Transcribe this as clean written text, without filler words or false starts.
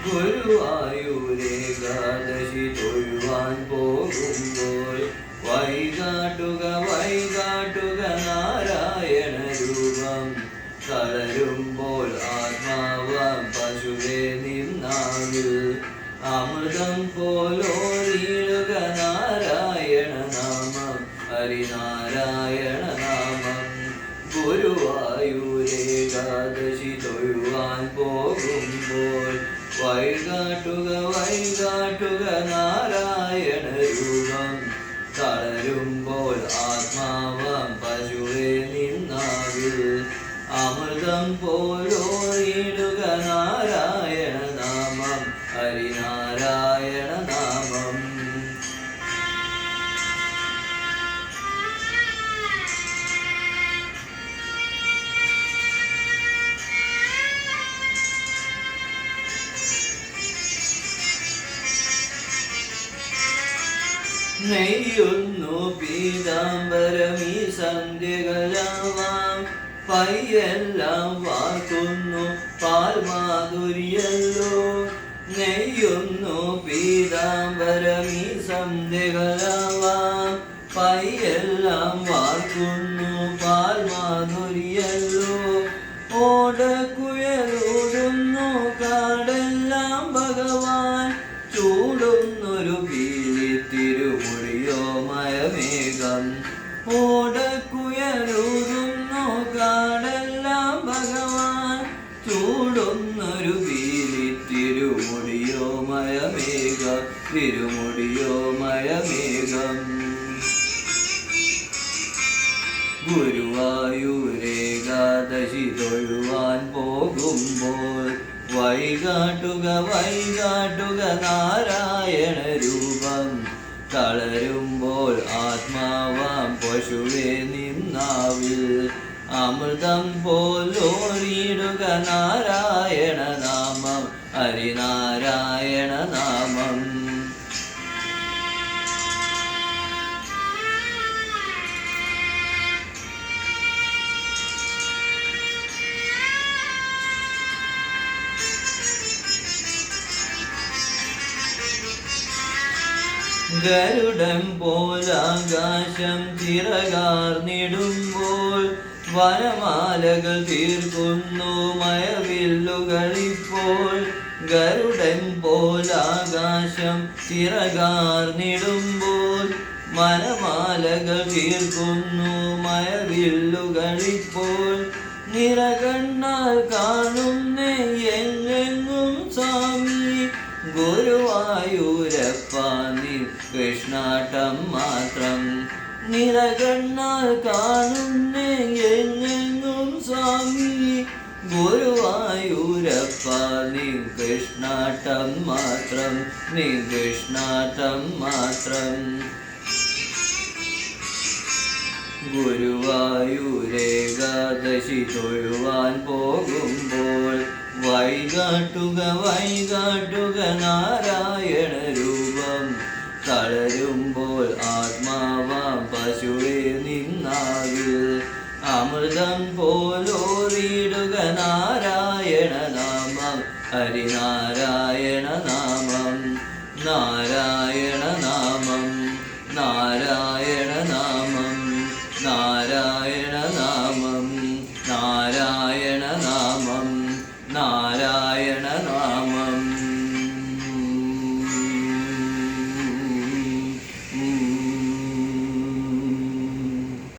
ഗുരുവായൂരേകാദശി തൊഴുവാൻ പോകുമ്പോൾ വൈകാട്ടുക നാരായണ രൂപം. തളരുമ്പോൾ ആത്മാവാം പശുവേ നിന്നാവിൽ അമൃതം പോലോരിടുക നാരായണ നാമം ഹരിനാരായണ നാമം. ഗുരുവായൂരേകാദശി തൊഴുവാൻ പോകുമ്പോൾ വൈകാട്ടുക നാരായണ രൂപം. തളരുമ്പോൾ ആത്മാവാം പശുവേ നിന്നാവിൽ അമൃതം പോലോരിടുക നാരായണ നാമം ഹരിനാരായണ നാമം. നെയ്യുന്നു പീതാംബരമീ സന്ധ്യകളാവാം പയ്യെല്ലാം വാർക്കുന്നു പാൽമാധുര്യല്ലോ. നെയ്യുന്നു പീതാംബരമീ സന്ധ്യകളാവാം പയ്യെല്ലാം വാർക്കുന്നു പാൽമാധുര്യല്ലോ. ഓടക്കുഴലൂടുന്നു കാടെല്ലാം ഭഗവാൻ ചൂടുന്നൊരു പീലി തിരുമുടിയോ മയമേഘം. ഓടക്കുഴലൂടുന്നു കാടെല്ലാം ഭഗവാൻ ചൂടുന്നൊരു പീലി തിരുമുടിയോ മയമേഘം. തിരുമുടിയോ മയമേഘം. ഗുരുവായൂരേകാദശി തൊഴുവാൻ പോകുമ്പോൾ വൈകാട്ടുക നാരായണ രൂപം. തളരുമ്പോൾ ആത്മാവാം പശുവേ നിന്നാവിൽ അമൃതം പോലോരിടുക നാരായണ നാമം ഹരിനാരായണ നാമം. ഗരുഡൻ പോലാകാശം ചിറകാർന്നിടുമ്പോൾ വനമാലകൾ തീർക്കുന്നു മഴവില്ലുകളിപ്പോൾ. ഗരുഡൻ പോലാകാശം ചിറകാർന്നിടുമ്പോൾ വനമാലകൾ തീർക്കുന്നു മഴവില്ലുകളിപ്പോൾ. നിറകണ്ണാൽ കാണുന്നേ എങ്ങെങ്ങും സ്വാമി ഗുരുവായൂരപ്പ നീ കൃഷ്ണാട്ടം മാത്രം. നിറകണ്ണാൽ കാണുന്നേ എങ്ങെങ്ങും സ്വാമി ഗുരുവായൂരപ്പ നീ കൃഷ്ണാട്ടം മാത്രം. നീ കൃഷ്ണാട്ടം മാത്രം. ഗുരുവായൂരേകാദശി തൊഴുവാൻ പോകുമ്പോൾ വൈകാട്ടുക നാരായണ രൂപം. തളരുമ്പോൾ ആത്മാവാം പശുവേ നിന്നാവിൽ അമൃതം പോലോരിടുക നാരായണ നാമം ഹരിനാരായണ നാമം നാരായണ നാമം.